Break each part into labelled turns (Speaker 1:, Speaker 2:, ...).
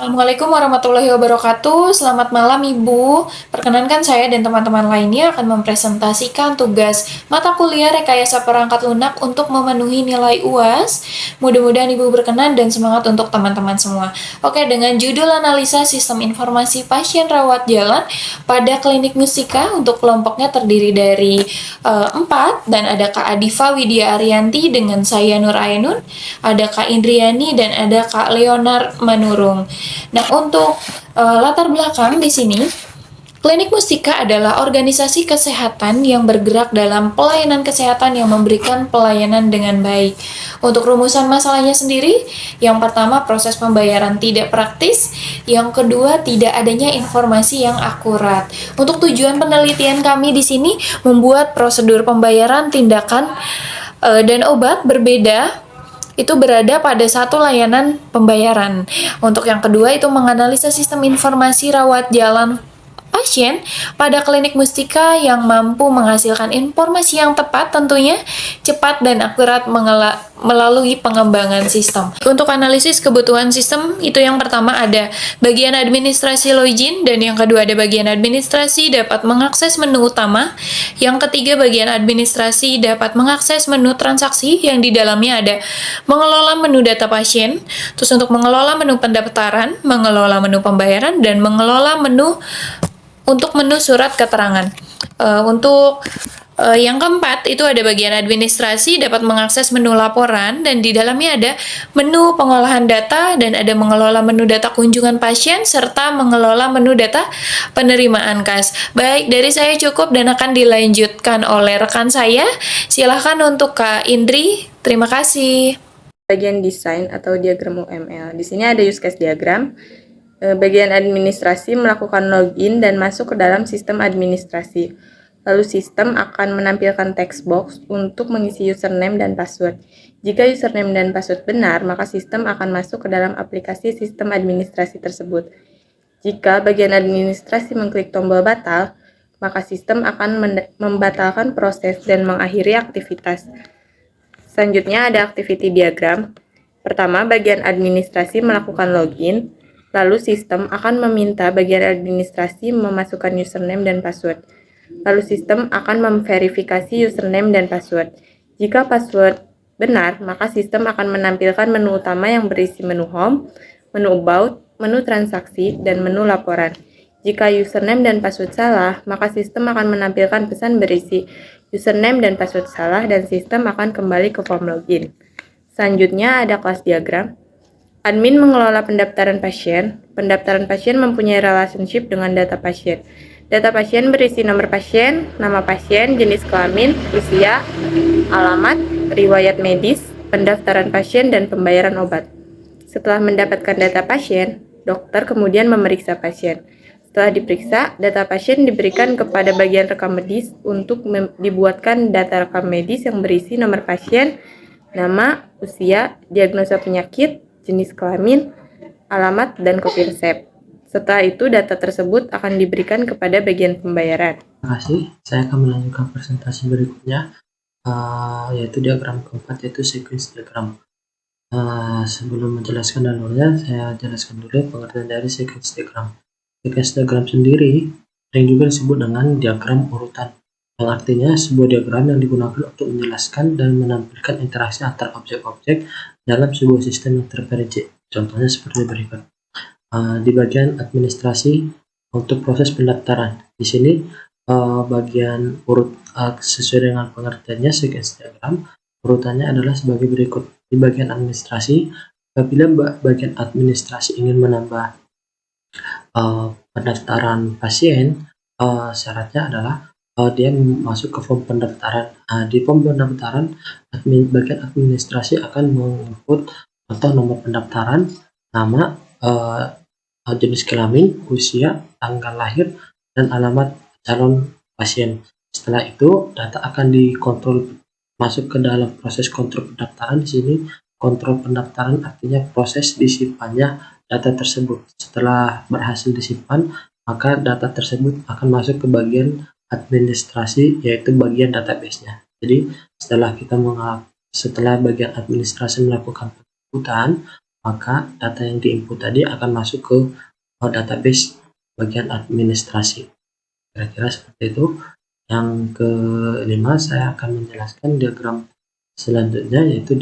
Speaker 1: Assalamualaikum warahmatullahi wabarakatuh. Selamat malam Ibu. Perkenankan saya dan teman-teman lainnya akan mempresentasikan tugas mata kuliah rekayasa perangkat lunak untuk memenuhi nilai UAS. Mudah-mudahan Ibu berkenan dan semangat untuk teman-teman semua. Oke, dengan judul analisa sistem informasi pasien rawat jalan pada klinik Mustika untuk kelompoknya terdiri dari 4 dan ada Kak Adifa Widya Arianti dengan saya Nur Ainun, ada Kak Indriani dan ada Kak Leonard Manurung. Nah, untuk latar belakang di sini, Klinik Mustika adalah organisasi kesehatan yang bergerak dalam pelayanan kesehatan yang memberikan pelayanan dengan baik. Untuk rumusan masalahnya sendiri, yang pertama proses pembayaran tidak praktis, yang kedua tidak adanya informasi yang akurat. Untuk tujuan penelitian kami di sini membuat prosedur pembayaran, tindakan, dan obat berbeda itu berada pada satu layanan pembayaran. Untuk yang kedua itu menganalisa sistem informasi rawat jalan pasien pada klinik Mustika yang mampu menghasilkan informasi yang tepat tentunya, cepat dan akurat melalui pengembangan sistem. Untuk analisis kebutuhan sistem itu yang pertama ada bagian administrasi login dan yang kedua ada bagian administrasi dapat mengakses menu utama. Yang ketiga bagian administrasi dapat mengakses menu transaksi yang di dalamnya ada mengelola menu data pasien, terus untuk mengelola menu pendaftaran, mengelola menu pembayaran dan mengelola menu surat keterangan. Untuk yang keempat itu ada bagian administrasi dapat mengakses menu laporan dan di dalamnya ada menu pengolahan data dan ada mengelola menu data kunjungan pasien serta mengelola menu data penerimaan kas. Baik, dari saya cukup dan akan dilanjutkan oleh rekan saya. Silahkan untuk Kak Indri. Terima kasih.
Speaker 2: Bagian desain atau diagram UML. Di sini ada use case diagram. Bagian administrasi melakukan login dan masuk ke dalam sistem administrasi. Lalu sistem akan menampilkan text box untuk mengisi username dan password. Jika username dan password benar, maka sistem akan masuk ke dalam aplikasi sistem administrasi tersebut. Jika bagian administrasi mengklik tombol batal, maka sistem akan membatalkan proses dan mengakhiri aktivitas. Selanjutnya ada activity diagram. Pertama, bagian administrasi melakukan login. Lalu sistem akan meminta bagian administrasi memasukkan username dan password. Lalu sistem akan memverifikasi username dan password. Jika password benar, maka sistem akan menampilkan menu utama yang berisi menu home, menu about, menu transaksi, dan menu laporan. Jika username dan password salah, maka sistem akan menampilkan pesan berisi username dan password salah dan sistem akan kembali ke form login. Selanjutnya ada kelas diagram. Admin mengelola pendaftaran pasien. Pendaftaran pasien mempunyai relationship dengan data pasien. Data pasien berisi nomor pasien, nama pasien, jenis kelamin, usia, alamat, riwayat medis, pendaftaran pasien, dan pembayaran obat. Setelah mendapatkan data pasien, dokter kemudian memeriksa pasien. Setelah diperiksa, data pasien diberikan kepada bagian rekam medis untuk dibuatkan data rekam medis yang berisi nomor pasien, nama, usia, diagnosa penyakit, jenis kelamin, alamat, dan kopi resep. Setelah itu, data tersebut akan diberikan kepada bagian pembayaran.
Speaker 3: Terima kasih. Saya akan melanjutkan presentasi berikutnya, yaitu diagram keempat, yaitu sequence diagram. Sebelum menjelaskan alurnya, saya jelaskan dulu pengertian dari sequence diagram. Sequence diagram sendiri yang juga disebut dengan diagram urutan, yang artinya sebuah diagram yang digunakan untuk menjelaskan dan menampilkan interaksi antar objek-objek dalam sebuah sistem yang terperinci. Contohnya seperti berikut. Di bagian administrasi untuk proses pendaftaran. Di sini bagian urut sesuai dengan pengertiannya sequence diagram, urutannya adalah sebagai berikut. Di bagian administrasi, apabila bagian administrasi ingin menambah pendaftaran pasien, syaratnya adalah dia masuk ke form pendaftaran. Di form pendaftaran, bagian administrasi akan menginput contoh nomor pendaftaran, nama, jenis kelamin, usia, tanggal lahir, dan alamat calon pasien. Setelah itu, data akan dikontrol masuk ke dalam proses kontrol pendaftaran. Di sini, kontrol pendaftaran artinya proses disimpannya data tersebut. Setelah berhasil disimpan, maka data tersebut akan masuk ke bagian administrasi, yaitu bagian database-nya. Jadi setelah bagian administrasi melakukan penjemputan, maka data yang diinput tadi akan masuk ke database bagian administrasi. Kira-kira seperti itu. Yang kelima, saya akan menjelaskan diagram selanjutnya, yaitu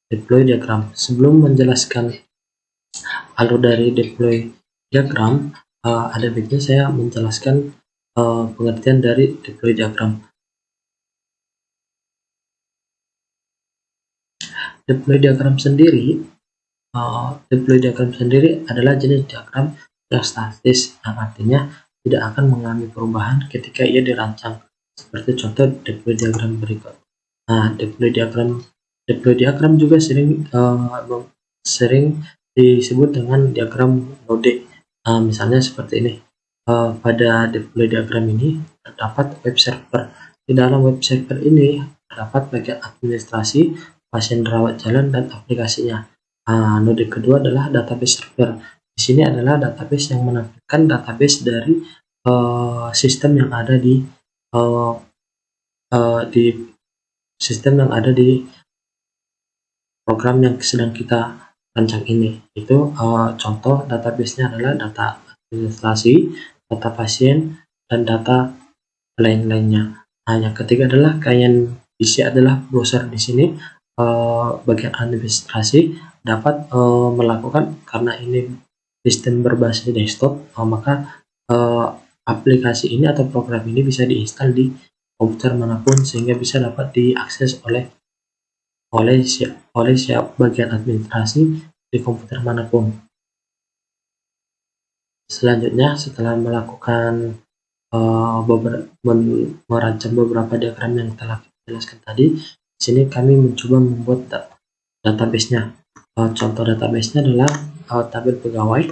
Speaker 3: deploy diagram. Sebelum menjelaskan alur dari deploy diagram, ada baiknya saya menjelaskan pengertian dari deploy diagram. Deploy diagram sendiri adalah jenis diagram yang statis, yang artinya tidak akan mengalami perubahan ketika ia dirancang, seperti contoh deploy diagram berikut. Nah, deploy diagram juga sering disebut dengan diagram node. Misalnya seperti ini. Pada deploy diagram ini terdapat web server. Di dalam web server ini terdapat bagian administrasi, pasien rawat jalan, dan aplikasinya. Node kedua adalah database server. Di sini adalah database yang menampilkan database dari sistem yang ada di program yang sedang kita rancang ini. Itu contoh database-nya adalah data administrasi, data pasien, dan data lain-lainnya. Nah, yang ketiga adalah kalian isi adalah browser. Di sini bagian administrasi dapat melakukan, karena ini sistem berbasis desktop, maka aplikasi ini atau program ini bisa diinstal di komputer manapun, sehingga bisa dapat diakses oleh bagian administrasi di komputer manapun. Selanjutnya, setelah melakukan merancang beberapa diagram yang telah kita jelaskan tadi, di sini kami mencoba membuat database-nya. Contoh database-nya adalah tabel pegawai.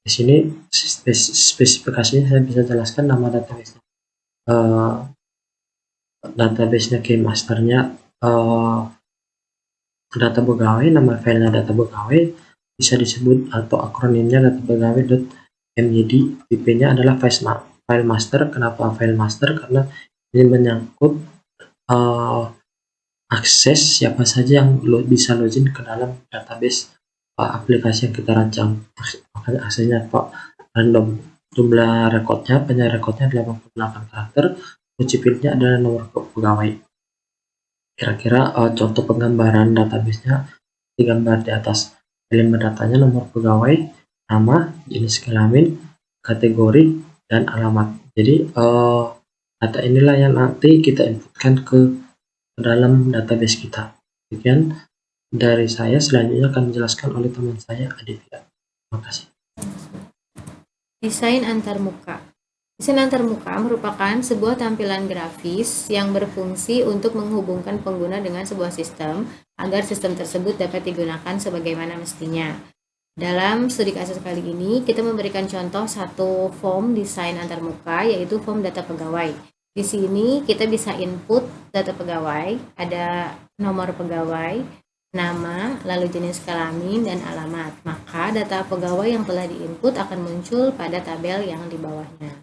Speaker 3: Di sini spesifikasinya saya bisa jelaskan nama database-nya. Database-nya key masternya data pegawai, nama filenya data pegawai, bisa disebut atau akronimnya data pegawai.myd. Tipenya adalah file master. Kenapa file master? Karena ini menyangkut akses siapa saja yang bisa login ke dalam database aplikasi yang kita rancang. Makanya aksesnya random. Jumlah rekodnya, penyerekodnya 88 karakter. Kunci pilihnya adalah nomor pegawai. Kira-kira contoh penggambaran database-nya digambar di atas. Elemen datanya nomor pegawai, nama, jenis kelamin, kategori, dan alamat. Jadi data inilah yang nanti kita inputkan ke dalam database kita. Demikian dari saya. Selanjutnya akan dijelaskan oleh teman saya, Aditya. Terima kasih.
Speaker 4: Desain antarmuka. Desain antarmuka merupakan sebuah tampilan grafis yang berfungsi untuk menghubungkan pengguna dengan sebuah sistem agar sistem tersebut dapat digunakan sebagaimana mestinya. Dalam studi kasus kali ini, kita memberikan contoh satu form desain antarmuka, yaitu form data pegawai. Di sini kita bisa input data pegawai, ada nomor pegawai, nama, lalu jenis kelamin, dan alamat. Maka data pegawai yang telah diinput akan muncul pada tabel yang di bawahnya.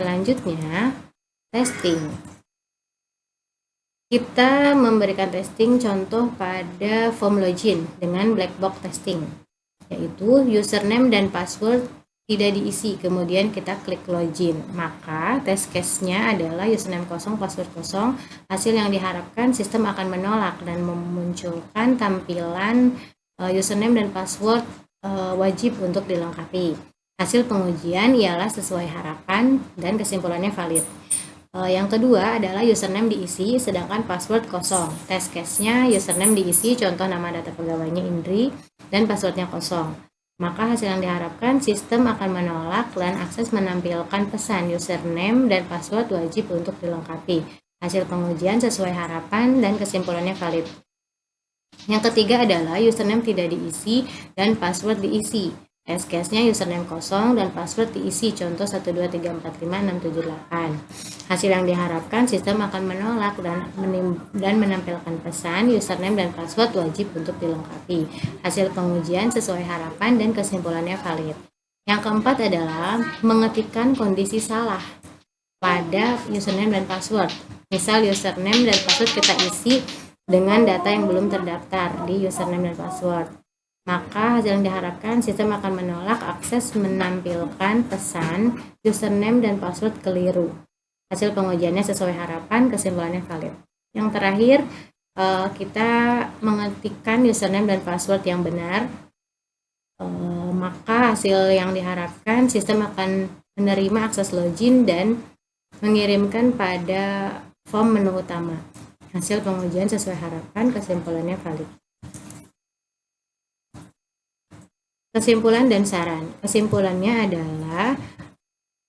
Speaker 4: Selanjutnya, testing. Kita memberikan testing contoh pada form login dengan black box testing, yaitu username dan password tidak diisi, kemudian kita klik login. Maka test case-nya adalah username kosong, password kosong. Hasil yang diharapkan sistem akan menolak dan memunculkan tampilan username dan password wajib untuk dilengkapi. Hasil pengujian ialah sesuai harapan dan kesimpulannya valid. Yang kedua adalah username diisi sedangkan password kosong. Test case-nya username diisi, contoh nama data pegawainya Indri, dan passwordnya kosong. Maka hasil yang diharapkan sistem akan menolak dan akses menampilkan pesan username dan password wajib untuk dilengkapi. Hasil pengujian sesuai harapan dan kesimpulannya valid. Yang ketiga adalah username tidak diisi dan password diisi. Test case-nya username kosong dan password diisi, contoh 123456778. Hasil yang diharapkan sistem akan menolak dan menampilkan pesan username dan password wajib untuk dilengkapi. Hasil pengujian sesuai harapan dan kesimpulannya valid. Yang keempat adalah mengetikkan kondisi salah pada username dan password. Misal username dan password kita isi dengan data yang belum terdaftar di username dan password. Maka hasil yang diharapkan, sistem akan menolak akses menampilkan pesan username dan password keliru. Hasil pengujiannya sesuai harapan, kesimpulannya valid. Yang terakhir, kita mengetikkan username dan password yang benar. Maka hasil yang diharapkan, sistem akan menerima akses login dan mengirimkan pada form menu utama. Hasil pengujian sesuai harapan, kesimpulannya valid. Kesimpulan dan saran. Kesimpulannya adalah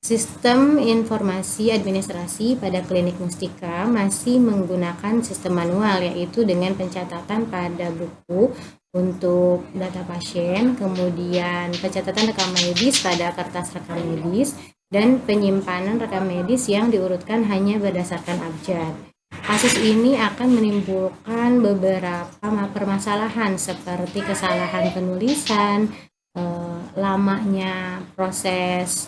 Speaker 4: sistem informasi administrasi pada klinik Mustika masih menggunakan sistem manual, yaitu dengan pencatatan pada buku untuk data pasien, kemudian pencatatan rekam medis pada kertas rekam medis, dan penyimpanan rekam medis yang diurutkan hanya berdasarkan abjad. Kasus ini akan menimbulkan beberapa permasalahan seperti kesalahan penulisan, lamanya proses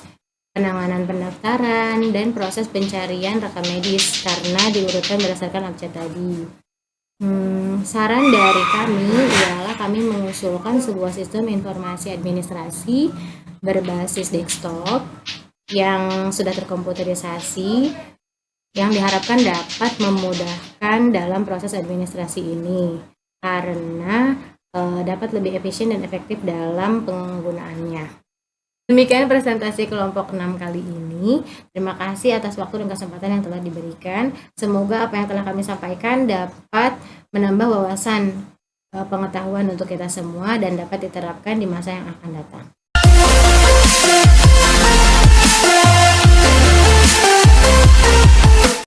Speaker 4: penanganan pendaftaran, dan proses pencarian rekam medis karena diurutkan berdasarkan abjad tadi. Saran dari kami ialah kami mengusulkan sebuah sistem informasi administrasi berbasis desktop yang sudah terkomputerisasi, yang diharapkan dapat memudahkan dalam proses administrasi ini karena dapat lebih efisien dan efektif dalam penggunaannya. Demikian presentasi kelompok 6 kali ini. Terima kasih atas waktu dan kesempatan yang telah diberikan. Semoga apa yang telah kami sampaikan dapat menambah wawasan pengetahuan untuk kita semua dan dapat diterapkan di masa yang akan datang.